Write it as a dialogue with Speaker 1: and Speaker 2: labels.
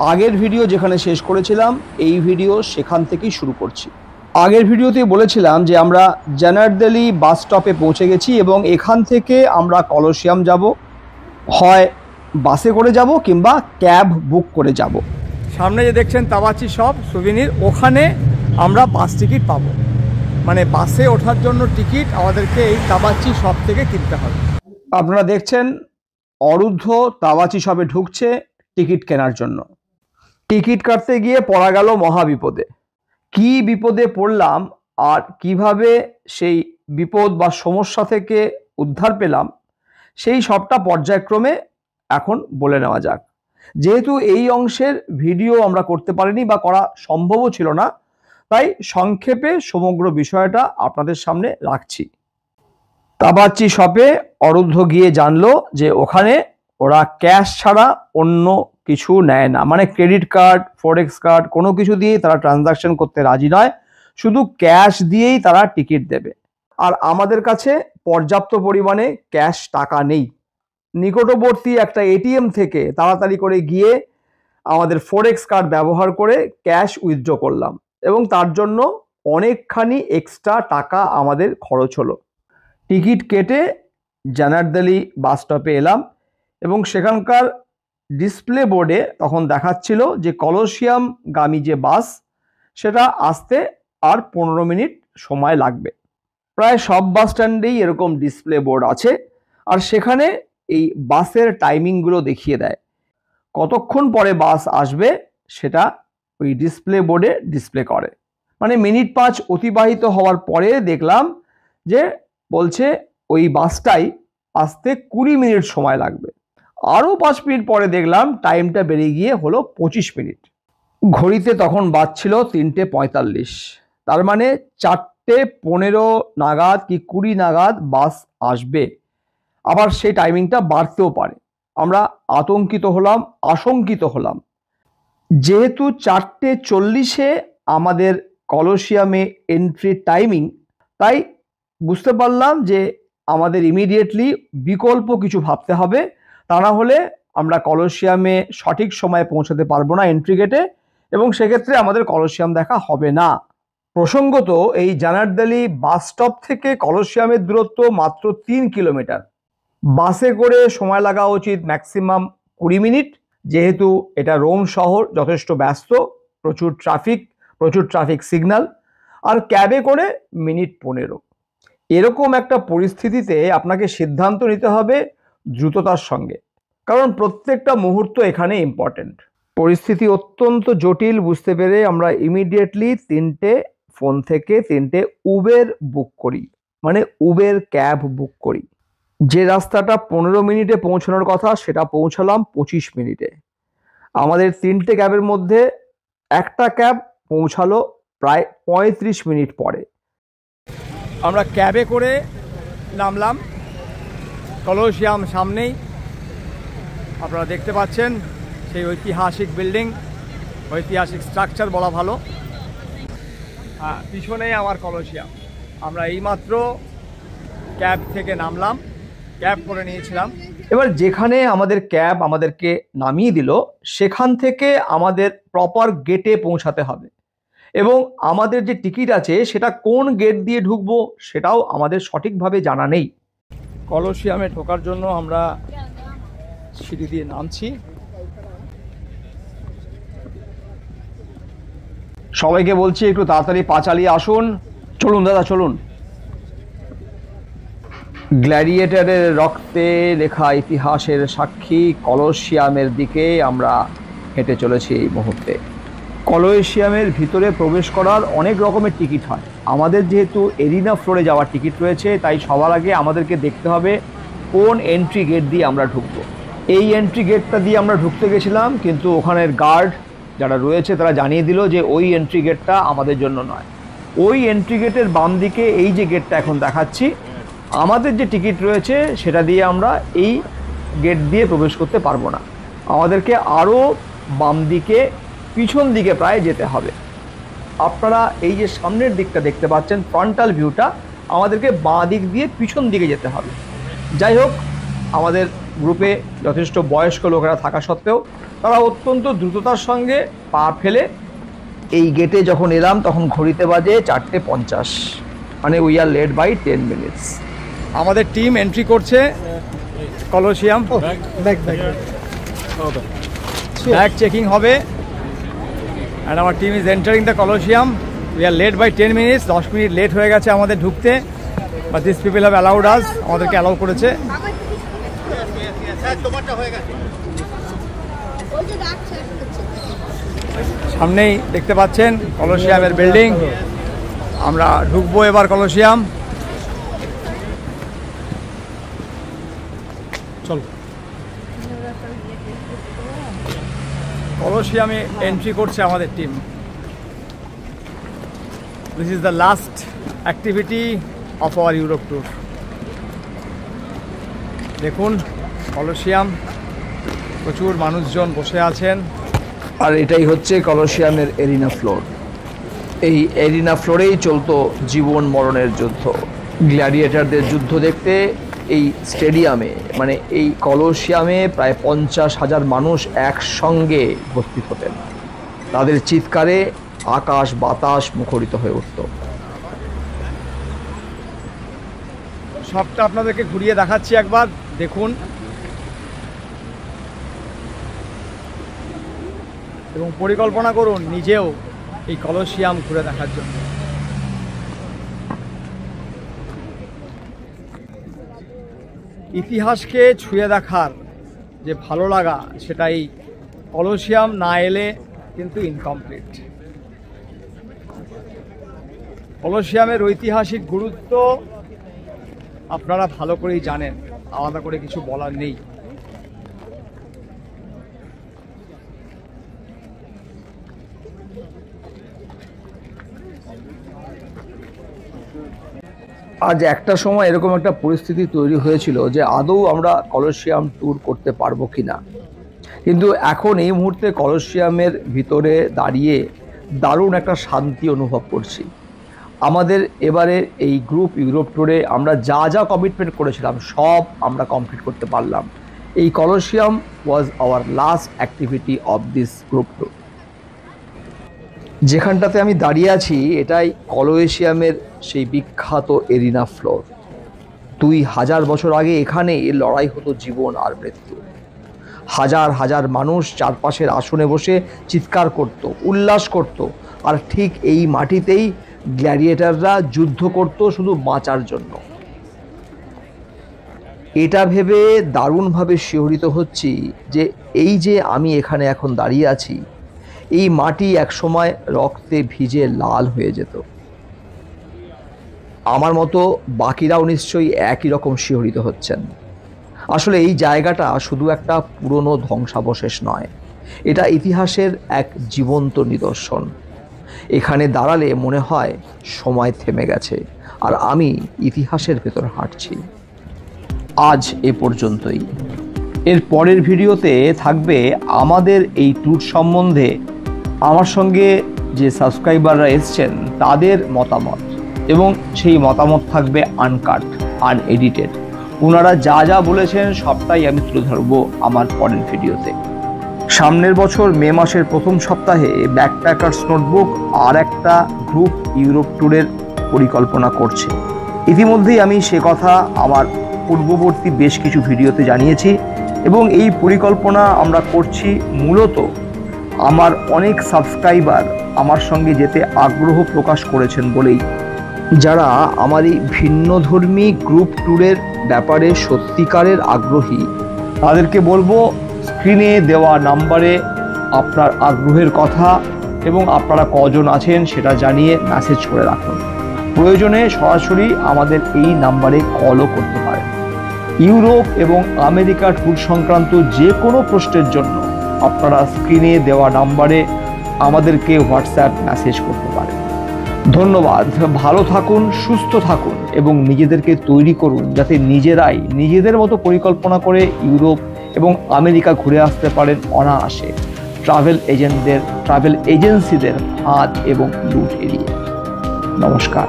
Speaker 1: আগের ভিডিও যেখানে শেষ করেছিলাম এই ভিডিও সেখান থেকেই শুরু করছি। আগের ভিডিওতে বলেছিলাম যে আমরা জানারদলি বাস স্টপে পৌঁছে গেছি এবং এখান থেকে আমরা কলোসিয়াম যাব, হয় বাসে করে যাব কিংবা ক্যাব বুক করে যাব। সামনে যে দেখছেন তাবাচি শপ সুভিনির, ওখানে আমরা বাস টিকিট পাবো। মানে বাসে ওঠার জন্য টিকিট আমাদেরকে এই তাবাচি শপ থেকে কিনতে হবে। আপনারা দেখছেন অরুদ্ধ তাবাচি শপে ঢুকছে টিকিট কেনার জন্য। টিকিট কাটতে গিয়ে পড়া গেল মহা বিপদে। কি বিপদে পড়লাম আর কিভাবে সেই বিপদ বা সমস্যা থেকে উদ্ধার পেলাম সেই সবটা পর্যায়ক্রমে এখন বলে নেওয়া যাক। যেহেতু এই অংশের ভিডিও আমরা করতে পারিনি বা করা সম্ভবও ছিল না, তাই সংক্ষেপে সমগ্র বিষয়টা আপনাদের সামনে রাখছি। তাবাচি শপে অরুদ্ধ গিয়ে জানলো যে ওখানে ওরা ক্যাশ ছাড়া অন্য কিছু নেয় না, মানে ক্রেডিট কার্ড, ফরেক্স কার্ড কোনো কিছু দিয়েই তারা ট্রানজাকশন করতে রাজি নয়, শুধু ক্যাশ দিয়েই তারা টিকিট দেবে। আর আমাদের কাছে পর্যাপ্ত পরিমাণে ক্যাশ টাকা নেই। নিকটবর্তী একটা এটিএম থেকে তাড়াতাড়ি করে গিয়ে আমাদের ফরেক্স কার্ড ব্যবহার করে ক্যাশ উইথড্র করলাম এবং তার জন্য অনেকখানি এক্সট্রা টাকা আমাদের খরচ হলো। টিকিট কেটে জানারদলি বাস স্টপে এলাম এবং সেখানকার ডিসপ্লে বোর্ডে তখন দেখাচ্ছিল যে কলোসিয়ামগামী যে বাস সেটা আসতে আর 15 মিনিট সময় লাগবে। প্রায় সব বাস স্ট্যান্ডেই এরকম ডিসপ্লে বোর্ড আছে আর সেখানে এই বাসের টাইমিংগুলো দেখিয়ে দেয়, কতক্ষণ পরে বাস আসবে সেটা ওই ডিসপ্লে বোর্ডে ডিসপ্লে করে। মানে মিনিট 5 অতিবাহিত হওয়ার পরে দেখলাম যে বলছে ওই বাসটাই আসতে 20 মিনিট সময় লাগবে। আরও 5 মিনিট পরে দেখলাম টাইমটা বেড়ে গিয়ে হলো 25 মিনিট। ঘড়িতে তখন বাজছিল 3:45, তার মানে 4:15 নাগাদ কি 20 নাগাদ বাস আসবে। আবার সেই টাইমিংটা বাড়তেও পারে। আমরা আশঙ্কিত হলাম। যেহেতু 4:40-এ আমাদের কলোসিয়ামে এন্ট্রি টাইমিং, তাই বুঝতে পারলাম যে আমাদের ইমিডিয়েটলি বিকল্প কিছু ভাবতে হবে, তা না হলে আমরা কলোসিয়ামে সঠিক সময়ে পৌঁছাতে পারবো না এন্ট্রি গেটে, এবং সেক্ষেত্রে আমাদের কলোসিয়াম দেখা হবে না। প্রসঙ্গত এই জানারদলি বাস স্টপ থেকে কলোসিয়ামের দূরত্ব মাত্র 3 কিলোমিটার। বাসে করে সময় লাগা উচিত ম্যাক্সিমাম 20 মিনিট, যেহেতু এটা রোম শহর, যথেষ্ট ব্যস্ত, প্রচুর ট্রাফিক সিগন্যাল। আর ক্যাবে করে মিনিট 15। এরকম একটা পরিস্থিতিতে আপনাকে সিদ্ধান্ত নিতে হবে দ্রুততার সঙ্গে, কারণ প্রত্যেকটা মুহূর্ত এখানে ইম্পর্টেন্ট। পরিস্থিতি অত্যন্ত জটিল বুঝতে পেরে আমরা ইমিডিয়েটলি 3টে ফোন থেকে 3টে উবের বুক করি, মানে উবের ক্যাব বুক করি। যে রাস্তাটা 15 মিনিটে পৌঁছানোর কথা সেটা পৌঁছালাম 25 মিনিটে। আমাদের 3টে ক্যাবের মধ্যে একটা ক্যাব পৌঁছালো প্রায় 35 মিনিট পরে। আমরা ক্যাবে করে নামলাম কলোসিয়াম সামনেই। আপনারা দেখতে পাচ্ছেন সেই ঐতিহাসিক বিল্ডিং, ঐতিহাসিক স্ট্রাকচার বলা ভালো। পিছনেই আমার কলোসিয়াম। আমরা এইমাত্র ক্যাব থেকে নামলাম, ক্যাব করে নিয়েছিলাম। এবার যেখানে আমাদের ক্যাব আমাদেরকে নামিয়ে দিল সেখান থেকে আমাদের প্রপার গেটে পৌঁছাতে হবে, এবং আমাদের যে টিকিট আছে সেটা কোন গেট দিয়ে ঢুকবো সেটাও আমাদের সঠিকভাবে জানা নেই। কলোসিয়ামে ঢোকার জন্য আমরা সিঁড়ি দিয়ে নামছি। সবাইকে বলছি একটু তাড়াতাড়ি পা চালিয়ে আসুন। চলুন দাদা চলুন। গ্ল্যাডিয়েটরের রক্তে লেখা ইতিহাসের সাক্ষী কলোসিয়ামের দিকে আমরা হেঁটে চলেছি এই মুহূর্তে। কলোসিয়ামের ভিতরে প্রবেশ করার অনেক রকমের টিকিট হয়। আমাদের যেহেতু এরিনা ফ্লোরে যাওয়ার টিকিট রয়েছে, তাই সবার আগে আমাদেরকে দেখতে হবে কোন এন্ট্রি গেট দিয়ে আমরা ঢুকবো। এই এন্ট্রি গেটটা দিয়ে আমরা ঢুকতে গেছিলাম, কিন্তু ওখানের গার্ড যারা রয়েছে তারা জানিয়ে দিল যে ওই এন্ট্রি গেটটা আমাদের জন্য নয়। ওই এন্ট্রি গেটের বাম দিকে এই যে গেটটা এখন দেখাচ্ছি, আমাদের যে টিকিট রয়েছে সেটা দিয়ে আমরা এই গেট দিয়ে প্রবেশ করতে পারবো না। আমাদেরকে আরও বাম দিকে, পিছন দিকে প্রায় যেতে হবে। আপনারা এই যে সামনের দিকটা দেখতে পাচ্ছেন ফ্রন্টাল ভিউটা, আমাদেরকে বাঁ দিক দিয়ে পিছন দিকে যেতে হবে। যাই হোক, আমাদের গ্রুপে যথেষ্ট বয়স্ক লোকেরা থাকা সত্ত্বেও তারা অত্যন্ত দ্রুততার সঙ্গে পা ফেলে এই গেটে যখন এলাম তখন ঘড়িতে বাজে 4:50, মানে we are late by 10 minutes. আমাদের টিম এন্ট্রি করছে কলোসিয়াম। ব্যাগ চেকিং হবে অ্যান্ড আমার team is entering the Colosseum. We are late by 10 minutes, 10 minute late হয়ে গেছে আমাদের ঢুকতে, but this people have allowed us, আমাদেরকে অ্যালাউ করেছে। সামনেই দেখতে পাচ্ছেন কলোসিয়ামের বিল্ডিং, আমরা ঢুকবো এবার কলোসিয়াম। চলো কলোসিয়ামে এন্ট্রি করছে আমাদের team. This is the last activity of our Europe tour. দেখুন কলোসিয়াম, প্রচুর মানুষজন বসে আছেন, আর এটাই হচ্ছে কলোসিয়ামের এরিনা ফ্লোর। এই এরিনা ফ্লোরেই চলতো জীবন মরণের যুদ্ধ, গ্ল্যাডিয়েটারদের যুদ্ধ দেখতে এই স্টেডিয়ামে, মানে এই কলোসিয়ামে প্রায় 50,000 মানুষ একসঙ্গে উপস্থিত হতেন। তাদের চিৎকারে আকাশ বাতাস মুখরিত হয়ে উঠত। সবটা আপনাদেরকে ঘুরিয়ে দেখাচ্ছি একবার, দেখুন। এবং পরিকল্পনা করুন নিজেও এই কলোসিয়াম ঘুরে দেখার জন্য। ইতিহাসকে ছুঁয়ে দেখার যে ভালো লাগা, সেটা এই কলোসিয়াম না এলে কিন্তু ইনকমপ্লিট। কলোসিয়ামের ঐতিহাসিক গুরুত্ব আপনারা ভালো করেই জানেন, আলাদা করে কিছু বলার নেই। আজ একটা সময় এরকম একটা পরিস্থিতি তৈরি হয়েছিল যে আদৌ আমরা কলোসিয়াম ট্যুর করতে পারবো কিনা, কিন্তু এখন এই মুহূর্তে কলোসিয়ামের ভিতরে দাঁড়িয়ে দারুণ একটা শান্তি অনুভব করছি। আমাদের এবারে এই গ্রুপ ইউরোপ ট্যুরে আমরা যা যা কমিটমেন্ট করেছিলাম সব আমরা কমপ্লিট করতে পারলাম। এই Colosseum was our last activity of this group tour. যেখানটাতে আমি দাঁড়িয়ে আছি এটাই কলোসিয়ামের সেই বিখ্যাত এরিনা ফ্লোর। 2000 বছর আগে এখানে লড়াই হতো জীবন আর মৃত্যু। হাজার হাজার মানুষ চারপাশের আসনে বসে চিৎকার করত, উল্লাস করত, আর ঠিক এই মাটিতেই গ্ল্যাডিয়েটাররা যুদ্ধ করত শুধু বাঁচার জন্য। এটা ভেবে দারুণভাবে শিহরিত হচ্ছি যে এই যে আমি এখানে এখন দাঁড়িয়ে আছি, এই মাটি একসময় রক্তে ভিজে লাল হয়ে যেত। আমার মতো বাকিরাও নিশ্চয়ই একই রকম শিহরিত হচ্ছেন। আসলে এই জায়গাটা শুধু একটা পুরনো ধ্বংসাবশেষ নয়, এটা ইতিহাসের এক জীবন্ত নিদর্শন। এখানে দাঁড়ালে মনে হয় সময় থেমে গেছে, আর আমি ইতিহাসের ভেতর হাঁটছি। আজ এ পর্যন্তই। এর পরের ভিডিওতে থাকবে আমাদের এই ট্যুর সম্বন্ধে আমার সঙ্গে যে সাবস্ক্রাইবাররা এসছেন তাদের মতামত, এবং সেই মতামত থাকবে আনকাট, আনএডিটেড। ওনারা যা যা বলেছেন সবটাই আমি তুলে ধরবো আমার পরের ভিডিওতে। সামনের বছর মে মাসের প্রথম সপ্তাহে ব্যাকপ্যাকার্স নোটবুক আর একটা গ্রুপ ইউরোপ ট্যুরের পরিকল্পনা করছে। ইতিমধ্যেই আমি সে কথা আমার পূর্ববর্তী বেশ কিছু ভিডিওতে জানিয়েছি, এবং এই পরিকল্পনা আমরা করছি মূলত আমার অনেক সাবস্ক্রাইবার আমার সঙ্গে যেতে আগ্রহ প্রকাশ করেছেন বলেই। যারা আমার এই ভিন্নধর্মী গ্রুপ ট্যুরের ব্যাপারে সত্যিকারের আগ্রহী, তাদেরকে বলবো স্ক্রিনে দেওয়া নাম্বারে আপনার আগ্রহের কথা এবং আপনারা কজন আছেন সেটা জানিয়ে মেসেজ করে রাখুন। প্রয়োজনে সরাসরি আমাদের এই নাম্বারে কলও করতে পারেন। ইউরোপ এবং আমেরিকা ট্যুর সংক্রান্ত যে কোনো প্রশ্নের জন্য আপনারা স্ক্রিনে দেওয়া নাম্বারে আমাদেরকে হোয়াটসঅ্যাপ মেসেজ করতে পারেন। ধন্যবাদ। ভালো থাকুন, সুস্থ থাকুন এবং নিজেদেরকে তৈরি করুন যাতে নিজেরাই নিজেদের মতো পরিকল্পনা করে ইউরোপ এবং আমেরিকা ঘুরে আসতে পারেন অনায়াসে, ট্রাভেল এজেন্সিদের হাত এবং লুট এড়িয়ে। নমস্কার।